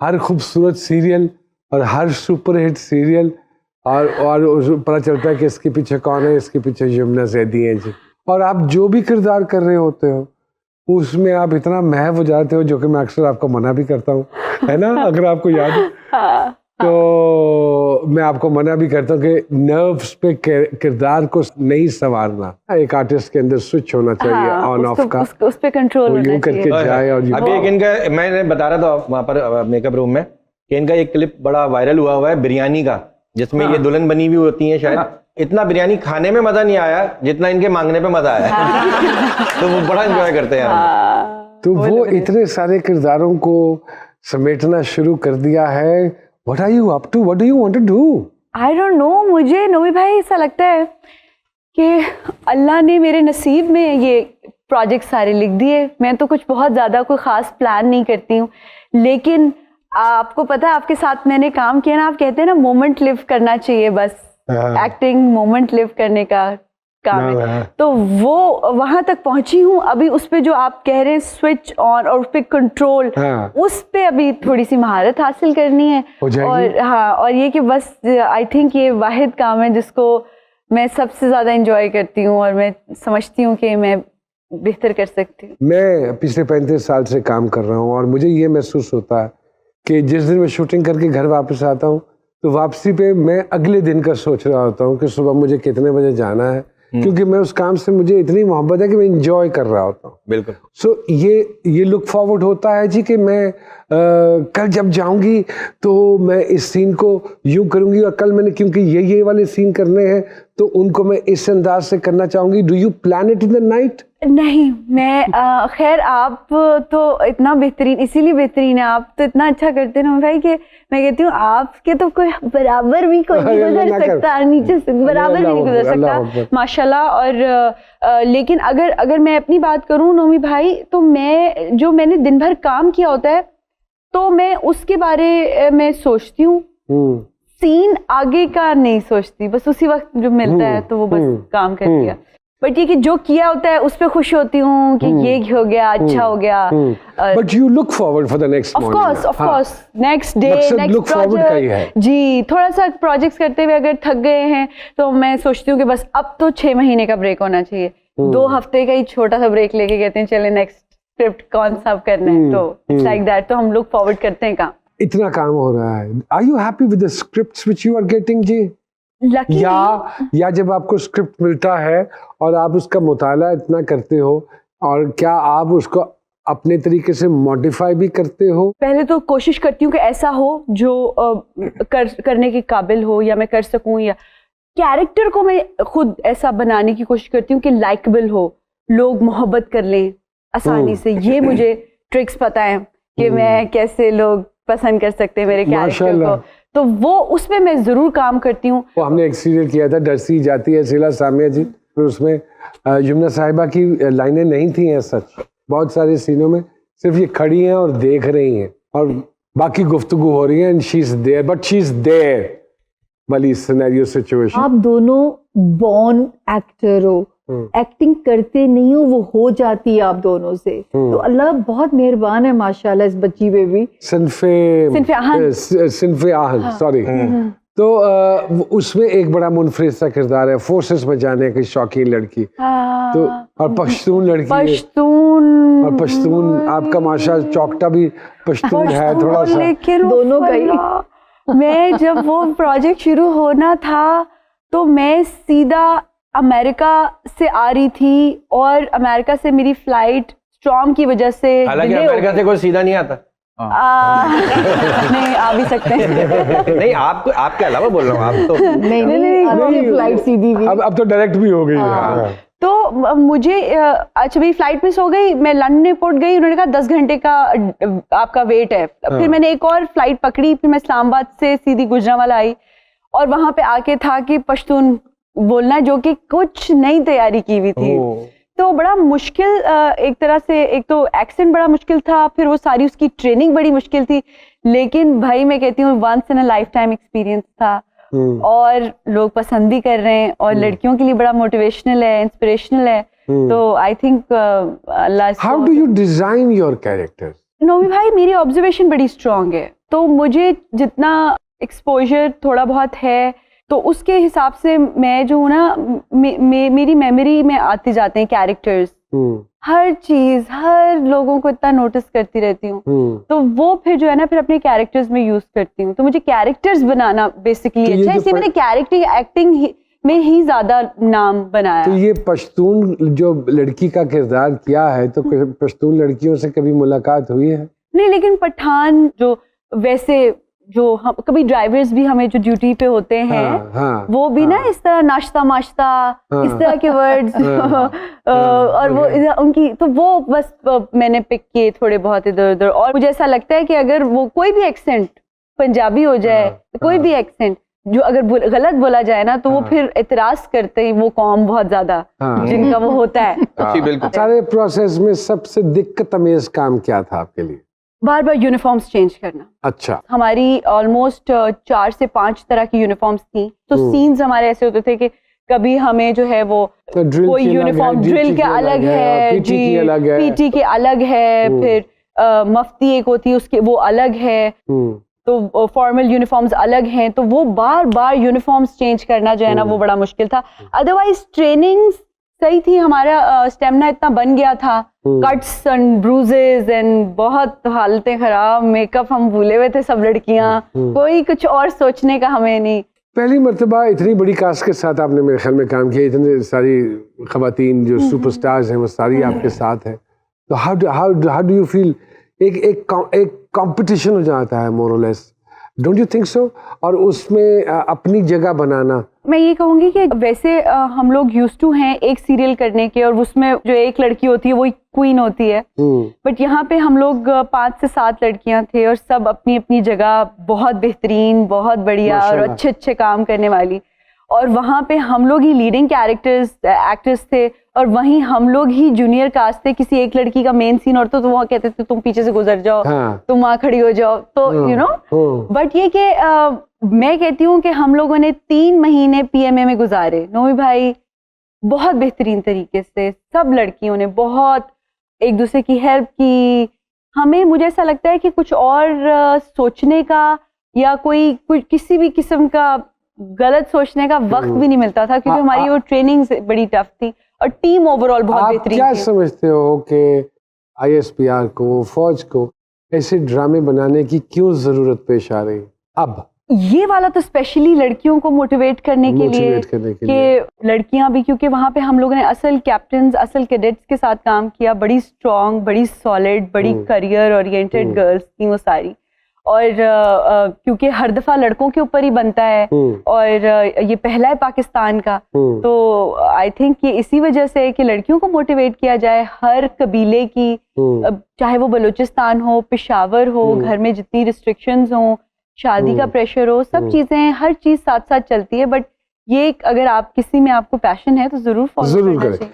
हर खूबसूरत सीरियल और हर superhit serial और पता चलता है कि इसके पीछे कौन है, इसके पीछे यमुना ज़ैदी है जी। और आप जो भी किरदार कर रहे होते हो उसमें आप इतना महव हो जाते हो, जो कि मैं अक्सर आपको मना भी करता हूँ, है ना, अगर आपको याद है। तो मैं आपको मना भी करता हूँ कि नर्व्स पे किरदार को नहीं संवारना, एक आर्टिस्ट के अंदर स्विच होना चाहिए ऑन ऑफ का, उस पे कंट्रोल यूं करके जाए। और अभी एक इनका मैंने बता रहा था वहाँ पर मेकअप रूम में कि इनका एक क्लिप बड़ा वायरल हुआ है बिरयानी का, जिसमें ये दुल्हन बनी हुई होती है शायद। इतना बिरयानी खाने में मजा नहीं आया जितना इनके मांगने पे मजा आया। तो वो बड़ा एंजॉय करते हैं। तो वो इतने सारे किरदारों को समेटना शुरू कर दिया है। What are you up to? What do you want to do? I don't know, मुझे नोमी भाई ऐसा लगता है कि अल्लाह ने मेरे नसीब में ये प्रोजेक्ट सारे लिख दिए। मैं तो कुछ बहुत ज़्यादा कोई ख़ास प्लान नहीं करती हूँ, लेकिन आपको पता है आपके साथ मैंने काम किया ना, आप कहते हैं ना मोमेंट लिव करना चाहिए, बस एक्टिंग मोमेंट लिव करने का काम है। तो वो वहां तक पहुंची हूँ। अभी उस पे जो आप कह रहे हैं स्विच ऑन और उस पे कंट्रोल, उस पे अभी थोड़ी सी महारत हासिल करनी है। और हाँ, और ये कि बस आई थिंक ये वाहिद काम है जिसको मैं सबसे ज्यादा एंजॉय करती हूँ और मैं समझती हूँ कि मैं बेहतर कर सकती हूँ। मैं पिछले 35 साल से काम कर रहा हूँ और मुझे ये महसूस होता है कि जिस दिन मैं शूटिंग करके घर वापस आता हूँ तो वापसी पे मैं अगले दिन का सोच रहा होता हूँ कि सुबह मुझे कितने बजे जाना है, क्योंकि मैं उस काम से मुझे इतनी मोहब्बत है कि मैं इंजॉय कर रहा होता हूँ। बिल्कुल। सो ये लुक फॉरवर्ड होता है जी कि मैं कल जब जाऊंगी तो मैं इस सीन को यूं करूंगी, और कल मैंने क्योंकि ये वाले सीन करने हैं तो उनको मैं इस अंदाज से करना चाहूंगी। Do you plan it in the night? नहीं, मैं खैर आप तो इतना बेहतरीन, इसीलिए बेहतरीन है, आप तो इतना अच्छा करते हैं ना भाई कि मैं कहती हूँ आपके तो कोई बराबर भी कोई नहीं गुजर सकता, नीचे से बराबर भी नहीं गुजर सकता माशाल्लाह। और लेकिन अगर मैं अपनी बात करूँ नोमी भाई, तो मैंने दिन भर काम किया होता है तो मैं उसके बारे में सोचती हूँ, सीन आगे का नहीं सोचती, बस उसी वक्त जो मिलता है तो वो बस काम कर दिया। बट ये कि जो किया होता है उस पे खुश होती हूँ कि ये हो गया, अच्छा हो गया। But you look forward for the next morning. Of course next day next project जी। थोड़ा सा प्रोजेक्ट्स करते हुए अगर थक गए हैं तो मैं सोचती हूँ कि बस अब तो 6 महीने का ब्रेक होना चाहिए। 2 हफ्ते का ही छोटा सा ब्रेक लेके कहते हैं चले नेक्स्ट स्क्रिप्ट कौन सा करना है, तो इट्स लाइक दैट। तो हम लुक फॉरवर्ड करते हैं काम। इतना काम हो रहा है। Are you happy with the scripts which you are getting जी? या जब आपको स्क्रिप्ट मिलता है और आप उसका मुताला इतना करते हो, और क्या आप उसको अपने तरीके से मॉडिफाई भी करते हो? पहले तो कोशिश करती हूँ कि ऐसा हो जो करने के काबिल हो या मैं कर सकूं, या कैरेक्टर को मैं खुद ऐसा बनाने की कोशिश करती हूँ कि लाइकेबल हो, लोग मोहब्बत कर लें आसानी से। ये मुझे ट्रिक्स पता है कि मैं कैसे लोग पसंद कर सकते हैं मेरे कैरेक्टर को, तो वो उसमें मैं जरूर काम करती हूँ। वो हमने एक सीरियल किया था डरसी जाती है शीला सामिया जी, फिर उसमें यमुना साहिबा की लाइनें नहीं थी हैं सच, बहुत सारे सीनों में सिर्फ ये खड़ी हैं और देख रही हैं और बाकी गुफ्तगू हो रही है, and she is there but she is there वाली सिनेरियो सिचुएशन। आप दोनों बॉर्न एक्टर हो, एक्टिंग करते नहीं हो, वो हो जाती है आप दोनों से। तो अल्लाह बहुत मेहरबान है माशाल्लाह इस बच्ची पे भी। सिनफे आहन सॉरी। तो उसमें एक बड़ा मुनफरिद सा किरदार है, फोर्सेस में जाने की शौकीन लड़की, तो और पश्तून लड़की, और पश्तून आपका माशा चौकटा भी पश्तून है थोड़ा सा, लेकिन दोनों का मैं जब वो प्रोजेक्ट शुरू होना था तो मैं सीधा अमेरिका से आ रही थी और अमेरिका से मेरी फ्लाइट स्टॉर्म की वजह से, हालांकि अमेरिका से कोई सीधा नहीं आता। नहीं आ भी सकते हैं। नहीं आपके अलावा बोल रहा हूँ, आप तो नहीं फ्लाइट सीधी भी अब तो डायरेक्ट भी हो गई। तो मुझे अच्छा मेरी फ्लाइट मिस हो गई, मैं लंदन एयरपोर्ट गई, उन्होंने कहा 10 घंटे का आपका वेट है। फिर मैंने एक और फ्लाइट पकड़ी, फिर मैं इस्लामाबाद से सीधी गुजरांवाला आई और वहां पे आके था कि पश्तून बोलना, जो कि कुछ नई तैयारी की हुई थी। तो बड़ा मुश्किल एक तरह से, एक तो एक्सेंट बड़ा मुश्किल था, फिर वो सारी उसकी ट्रेनिंग बड़ी मुश्किल थी, लेकिन भाई मैं कहती हूँ once in a life time experience था और लोग पसंद भी कर रहे हैं और लड़कियों के लिए बड़ा मोटिवेशनल है, इंस्पिरेशनल है। तो I think Allah. How do you design your characters? Nomi भाई मेरी ऑब्जर्वेशन बड़ी स्ट्रांग है, तो मुझे जितना एक्सपोजर थोड़ा बहुत है तो उसके हिसाब से मैं जो हूँ ना मेरी मेमोरी में आते जाते हैं कैरेक्टर्स, हर चीज हर लोगों को इतना नोटिस करती रहती हूँ, तो वो फिर जो है ना फिर अपने कैरेक्टर्स में यूज करती हूँ। तो मुझे कैरेक्टर्स बनाना बेसिकली अच्छा है, इसलिए मैंने कैरेक्टर एक्टिंग में ही ज्यादा नाम बनाया। तो ये पश्तून जो लड़की का किरदार किया है, तो पश्तून लड़कियों से कभी मुलाकात हुई है? नहीं, लेकिन पठान जो वैसे जो हम कभी ड्राइवर्स भी हमें जो ड्यूटी पे होते हैं हाँ, वो भी ना इस तरह नाश्ता माश्ता इस तरह के वर्ड्स और वो उनकी तो वो बस मैंने पिक किए थोड़े बहुत इधर उधर। और मुझे ऐसा लगता है कि अगर वो कोई भी एक्सेंट पंजाबी हो जाए, कोई भी एक्सेंट जो अगर गलत बोला जाए ना तो वो फिर इतराज करते हैं वो कौम बहुत ज्यादा जिनका वो होता है। जी बिल्कुल। सारे प्रोसेस में सबसे दिक्कत अमेज काम क्या था आपके लिए? बार बार यूनिफॉर्म्स चेंज करना। अच्छा। हमारी ऑलमोस्ट 4 से 5 तरह की यूनिफॉर्म्स थी, तो सीन्स हमारे ऐसे होते थे कि कभी हमें जो है वो तो कोई यूनिफॉर्म ड्रिल के अलग है जी, पीटी के अलग है, फिर मफ्ती एक होती है उसके वो अलग है, तो फॉर्मल यूनिफॉर्म्स अलग हैं, तो वो बार बार यूनिफॉर्म्स चेंज करना जो है ना वो बड़ा मुश्किल था। अदरवाइज ट्रेनिंग्स सही थी, हमारा स्टेमिना इतना बन गया था, कट्स एंड ब्रूजेस एंड बहुत हालतें खराब, मेकअप हम भूले हुए थे सब लड़कियां, कोई कुछ और सोचने का हमें नहीं। पहली मर्तबा इतनी बड़ी कास्ट के साथ आपने मेरे ख्याल में काम किया, इतने सारी खवातीन जो सुपरस्टार्स हैं वो सारी आपके साथ हैं, तो हाउ डू यू फील? एक कंपटीशन हो जाता है मोर और less, don't you think so? और उसमें अपनी जगह बनाना, मैं ये कहूंगी कि वैसे हम लोग यूज्ड टू हैं एक सीरियल करने के, और उसमें जो एक लड़की होती है वो क्वीन होती है, बट यहाँ पे हम लोग 5 से 7 लड़कियां थे और सब अपनी अपनी जगह बहुत बेहतरीन, बहुत बढ़िया और अच्छे अच्छे काम करने वाली, और वहाँ पे हम लोग ही लीडिंग कैरेक्टर्स एक्टर्स थे, और वहीं हम लोग ही जूनियर कास्ट थे। किसी एक लड़की का मेन सीन और तो वहाँ कहते थे तुम पीछे से गुजर जाओ, तुम वहाँ खड़ी हो जाओ, तो यू नो। बट ये कि मैं कहती हूँ कि हम लोगों ने 3 महीने पीएमए में गुजारे, नोमी भाई बहुत बेहतरीन तरीके से, सब लड़कियों ने बहुत एक दूसरे की हेल्प की। हमें मुझे ऐसा लगता है कि कुछ और सोचने का या कोई किसी भी किस्म का गलत सोचने का वक्त भी नहीं मिलता था, क्योंकि हमारी वो ट्रेनिंग बड़ी टफ थी और टीम ओवरऑल बहुत बेहतरीन थी। आप क्या समझते हो कि आईएसपीआर को, फौज को ऐसे ड्रामे बनाने की क्यों जरूरत पेश आ रही अब? ये वाला तो स्पेशली लड़कियों को मोटिवेट करने के लिए कि लड़कियां भी, क्योंकि वहां पे हम लोगों ने असल कैप्टन्स, असल कैडेट्स के साथ काम किया, बड़ी स्ट्रॉन्ग, बड़ी सॉलिड, बड़ी करियर ओरिएंटेड गर्ल्स थी वो सारी, और क्योंकि हर दफा लड़कों के ऊपर ही बनता है और ये पहला है पाकिस्तान का, तो आई थिंक ये इसी वजह से कि लड़कियों को मोटिवेट किया जाए, हर कबीले की, चाहे वो बलूचिस्तान हो, पेशावर हो, घर में जितनी रिस्ट्रिक्शंस हो, शादी का प्रेशर हो, सब चीजें, हर चीज साथ साथ चलती है, बट ये अगर आप किसी में आपको पैशन है तो जरूर फॉलो करना चाहिए।